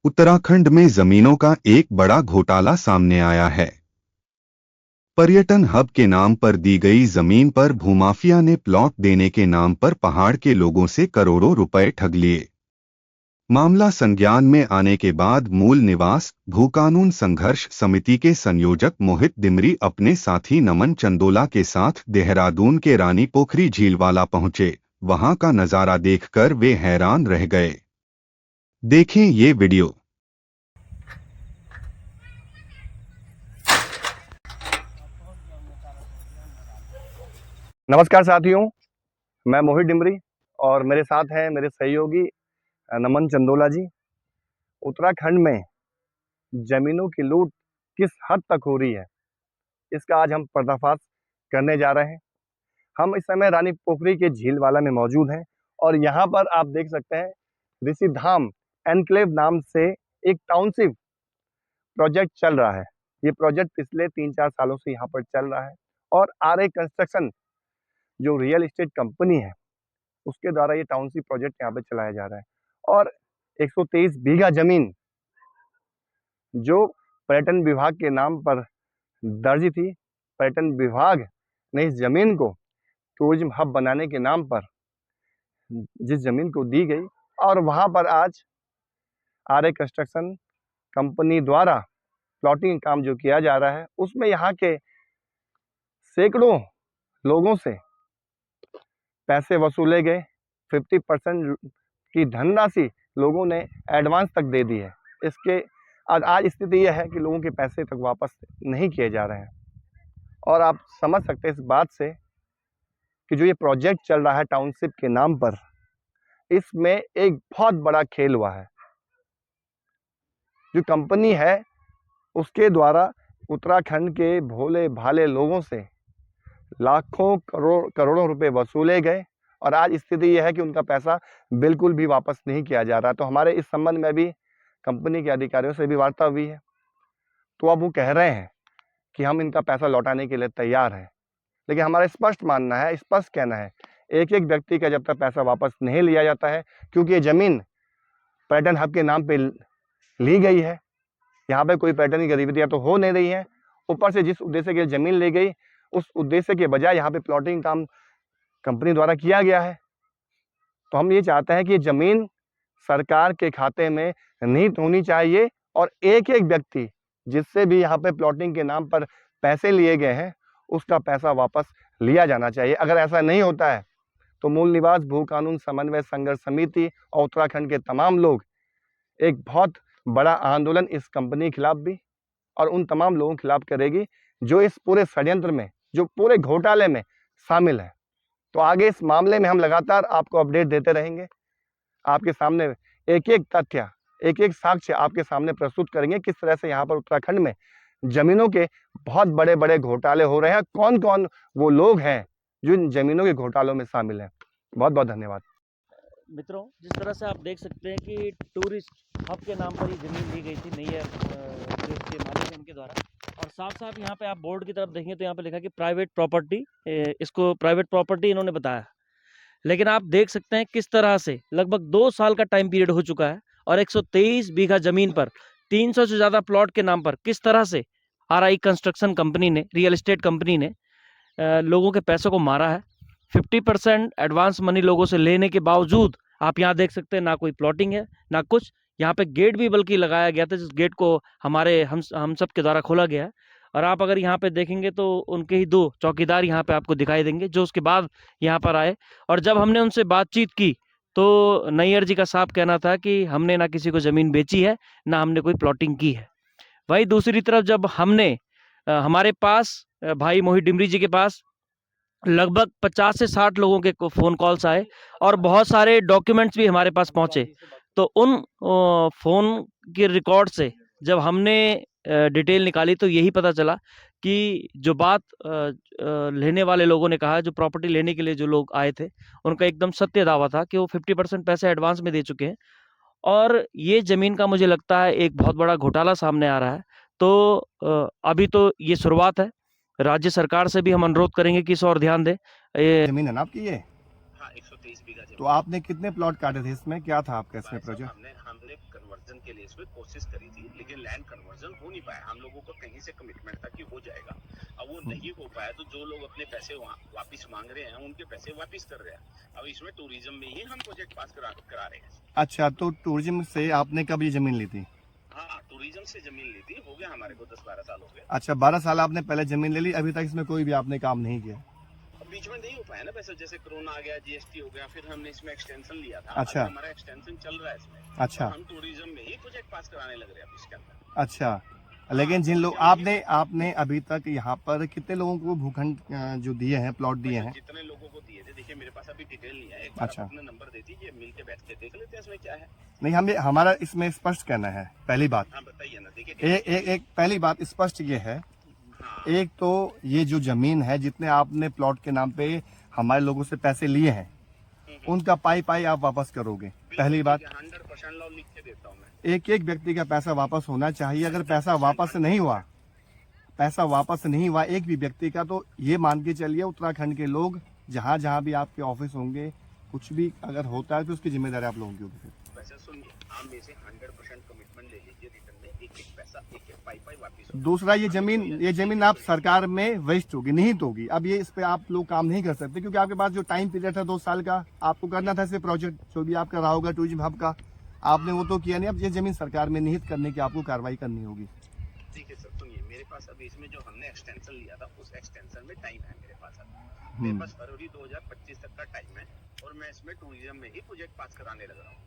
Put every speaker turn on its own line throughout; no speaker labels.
उत्तराखंड में जमीनों का एक बड़ा घोटाला सामने आया है। पर्यटन हब के नाम पर दी गई जमीन पर भूमाफिया ने प्लॉट देने के नाम पर पहाड़ के लोगों से करोड़ों रुपए ठग लिए। मामला संज्ञान में आने के बाद मूल निवास भूकानून संघर्ष समिति के संयोजक मोहित डिमरी अपने साथी नमन चंदोला के साथ देहरादून के रानी पोखरी झीलवाला पहुंचे। वहां का नजारा देखकर वे हैरान रह गए। देखें ये वीडियो।
नमस्कार साथियों, मैं मोहित डिमरी और मेरे साथ हैं मेरे सहयोगी नमन चंदोला जी। उत्तराखंड में ज़मीनों की लूट किस हद तक हो रही है, इसका आज हम पर्दाफाश करने जा रहे हैं। हम इस समय रानी पोखरी के झीलवाला में मौजूद हैं और यहाँ पर आप देख सकते हैं ऋषिधाम एनक्लेव नाम से एक टाउनशिप प्रोजेक्ट चल रहा है। ये प्रोजेक्ट पिछले 3-4 सालों से यहाँ पर चल रहा है और आरए कंस्ट्रक्शन जो रियल एस्टेट कंपनी है उसके द्वारा ये टाउनशिप प्रोजेक्ट यहाँ पे चलाया जा रहा है। और 123 बीघा जमीन जो पर्यटन विभाग के नाम पर दर्ज थी, पर्यटन विभाग ने इस जमीन को टूरिज्म हब बनाने के नाम पर जिस जमीन को दी गई और वहाँ पर आज आरए कंस्ट्रक्शन कंपनी द्वारा प्लॉटिंग काम जो किया जा रहा है उसमें यहाँ के सैकड़ों लोगों से पैसे वसूले गए। 50% की धनराशि लोगों ने एडवांस तक दे दी है। इसके आज स्थिति यह है कि लोगों के पैसे तक वापस नहीं किए जा रहे हैं और आप समझ सकते हैं इस बात से कि जो ये प्रोजेक्ट चल रहा है टाउनशिप के नाम पर, इसमें एक बहुत बड़ा खेल हुआ है। जो कंपनी है उसके द्वारा उत्तराखंड के भोले भाले लोगों से लाखों करोड़ों रुपए वसूले गए और आज स्थिति यह है कि उनका पैसा बिल्कुल भी वापस नहीं किया जा रहा। तो हमारे इस संबंध में भी कंपनी के अधिकारियों से भी वार्ता हुई है, तो अब वो कह रहे हैं कि हम इनका पैसा लौटाने के लिए तैयार हैं। लेकिन हमारा स्पष्ट मानना है, स्पष्ट कहना है, एक एक व्यक्ति का जब तक पैसा वापस नहीं लिया जाता है, क्योंकि ये ज़मीन पर्यटन हब के नाम पर ली गई है, यहाँ पर कोई पर्यटन की गतिविधियाँ तो हो नहीं रही हैं। ऊपर से जिस उद्देश्य के लिए ज़मीन ली गई उस उद्देश्य के बजाय यहाँ पे प्लॉटिंग काम कंपनी द्वारा किया गया है। तो हम ये चाहते हैं कि ज़मीन सरकार के खाते में निहित होनी चाहिए और एक एक व्यक्ति जिससे भी यहाँ पे प्लॉटिंग के नाम पर पैसे लिए गए हैं उसका पैसा वापस लिया जाना चाहिए। अगर ऐसा नहीं होता है तो मूल निवास भू कानून समन्वय संघर्ष समिति और उत्तराखंड के तमाम लोग एक बहुत बड़ा आंदोलन इस कंपनी के खिलाफ भी और उन तमाम लोगों के खिलाफ करेगी जो इस पूरे षड्यंत्र में, जो पूरे घोटाले में शामिल है। तो आगे इस मामले में हम लगातार आपको अपडेट देते रहेंगे। आपके सामने एक एक तथ्य, एक एक साक्ष्य आपके सामने प्रस्तुत करेंगे किस तरह से यहाँ पर उत्तराखंड में जमीनों के बहुत बड़े बड़े घोटाले हो रहे हैं, कौन कौन वो लोग हैं जो इन जमीनों के घोटालों में शामिल हैं। बहुत बहुत धन्यवाद।
मित्रों, जिस तरह से आप देख सकते हैं कि टूरिस्ट हब के नाम पर ये ज़मीन ली गई थी नैयर जो इसके मालिक हैं उनके द्वारा, और साफ साफ यहाँ पे आप बोर्ड की तरफ देखें तो यहाँ पे लिखा कि प्राइवेट प्रॉपर्टी, इसको प्राइवेट प्रॉपर्टी इन्होंने बताया। लेकिन आप देख सकते हैं किस तरह से लगभग 2 साल का टाइम पीरियड हो चुका है और 123 बीघा ज़मीन पर 300 से ज़्यादा प्लॉट के नाम पर किस तरह से आरआई कंस्ट्रक्शन कंपनी ने, रियल एस्टेट कंपनी ने लोगों के पैसों को मारा है। 50% एडवांस मनी लोगों से लेने के बावजूद आप यहाँ देख सकते हैं ना कोई प्लॉटिंग है ना कुछ। यहाँ पे गेट भी बल्कि लगाया गया था जिस गेट को हम सब के द्वारा खोला गया है। और आप अगर यहाँ पे देखेंगे तो उनके ही 2 चौकीदार यहाँ पे आपको दिखाई देंगे जो उसके बाद यहाँ पर आए। और जब हमने उनसे बातचीत की तो नैयर जी का साफ कहना था कि हमने ना किसी को ज़मीन बेची है ना हमने कोई प्लॉटिंग की है। वहीं दूसरी तरफ जब हमने हमारे पास भाई मोहित डिमरी जी के पास लगभग 50 से 60 लोगों के फ़ोन कॉल्स आए और बहुत सारे डॉक्यूमेंट्स भी हमारे पास पहुंचे। तो उन फ़ोन के रिकॉर्ड से जब हमने डिटेल निकाली तो यही पता चला कि जो बात लेने वाले लोगों ने कहा, जो प्रॉपर्टी लेने के लिए जो लोग आए थे, उनका एकदम सत्य दावा था कि वो 50% पैसे एडवांस में दे चुके हैं और ये ज़मीन का मुझे लगता है एक बहुत बड़ा घोटाला सामने आ रहा है। तो अभी तो ये शुरुआत है, राज्य सरकार से भी हम अनुरोध करेंगे कि इस और ध्यान दें। ये
जमीन है ना आपकी ये?
हाँ, 123 बीघा जमीन।
तो आपने कितने प्लॉट काटे थे इसमें, क्या था आपका इसमें प्रोजेक्ट?
हमने कन्वर्जन कन्वर्जन के लिए इसमें कोशिश करी थी, लेकिन लैंड कन्वर्जन हो नहीं पाया। हम लोगों को कहीं से कमिटमेंट था कि हो जाएगा, अब वो नहीं हो पाया, तो जो लोग अपने पैसे वापिस मांग रहे हैं उनके पैसे वापिस कर रहे हैं। अब इसमें टूरिज्म में ही हम प्रोजेक्ट पास करा रहे हैं।
अच्छा, तो टूरिज्म से आपने कब ये जमीन ली थी?
हाँ, टूरिज्म से जमीन ली थी, हो गया हमारे को 10-12 साल हो गए।
अच्छा, 12 साल आपने पहले जमीन ले ली, अभी तक इसमें कोई भी आपने काम नहीं किया?
अब बीच में नहीं हो पाया ना वैसे, जैसे कोरोना आ गया, जीएसटी हो गया, फिर हमने इसमें एक्सटेंशन लिया था।
अच्छा।
अभी हमारा एक्सटेंशन चल रहा है इसमें।
अच्छा।
तो हम टूरिज्म में ही प्रोजेक्ट पास कराने लग रहे हैं अब इसके अंदर।
अच्छा, लेकिन जिन लोग आपने अभी तक यहाँ पर कितने लोगों को भूखंड जो दिए हैं, प्लॉट दिए हैं?
जितने लोगों को दिए थे, देखिए मेरे पास अभी डिटेल नहीं है, एक बार
अच्छा।
आप अपना नंबर दे दीजिए, मिल के बैठ के देख लेते हैं इसमें क्या है।
नहीं, हमारा इसमें स्पष्ट कहना है। पहली बात,
हाँ बताइए ना, देखिए
एक पहली बात स्पष्ट ये है,
हाँ,
एक तो ये जो जमीन है, जितने आपने प्लॉट के नाम पे हमारे लोगों से पैसे लिए हैं, उनका पाई आप वापस करोगे। पहली बात,
100% लॉ लिख के देता हूँ मैं।
एक एक व्यक्ति का पैसा वापस होना चाहिए। अगर पैसा वापस नहीं हुआ एक भी व्यक्ति का, तो ये मान के चलिए उत्तराखंड के लोग जहाँ जहाँ भी आपके ऑफिस होंगे, कुछ भी अगर होता है तो उसकी जिम्मेदारी आप लोगों की होगी।
वैसे सुनिए, आप में से 100% कमिटमेंट ले लीजिए, रिटर्न में एक एक पैसा, एक एक पाई वापिस होगा।
दूसरा, ये जमीन आप सरकार में वेस्ट होगी, निहित होगी। अब ये इस पे आप लोग काम नहीं कर सकते, क्योंकि आपके पास जो टाइम पीरियड था 2 साल का, आपको करना था इसे प्रोजेक्ट जो भी आप कर रहा होगा टूरिज्म हब का, आपने वो तो किया नहीं। अब ये जमीन सरकार में निहित करने की आपको कार्रवाई करनी होगी।
ठीक है सर, सुनिए, मेरे पास अभी इसमें जो हमने एक्सटेंशन लिया था, उस एक्सटेंशन में टाइम है मेरे पास अभी। मेरे पास फरवरी 2025 तक का टाइम है, और मैं इसमें टूरिज्म में ही प्रोजेक्ट पास कराने लग रहा हूँ।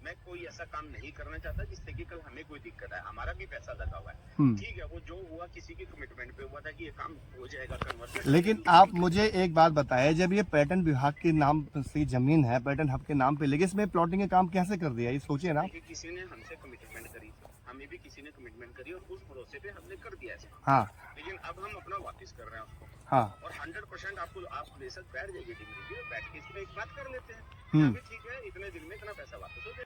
मैं कोई ऐसा काम नहीं करना चाहता जिससे कि कल हमें कोई दिक्कत है। हमारा भी पैसा लगा हुआ है, ठीक है, वो जो हुआ किसी के कमिटमेंट पे हुआ था कि ये काम हो जाएगा कन्वर्जन।
लेकिन आप मुझे एक बात बताएं, जब ये पर्यटन विभाग के नाम से जमीन है, पर्यटन हब के नाम पे, लेकिन इसमें प्लॉटिंग का काम कैसे कर दिया, ये सोचिए ना।
किसी ने हमसे कमिटमेंट करी, हमें भी किसी ने कमिटमेंट करी, और उस भरोसे पे हमने कर दिया है।
हाँ,
लेकिन अब हम अपना वापस कर रहे हैं उसको।
हाँ,
और 100% आप बेशक बैठ जाइए, बैठ के इसमें एक बात कर लेते हैं।
हम्म।
ठीक है, इतने दिन में इतना पैसा वापस हो जाएगा।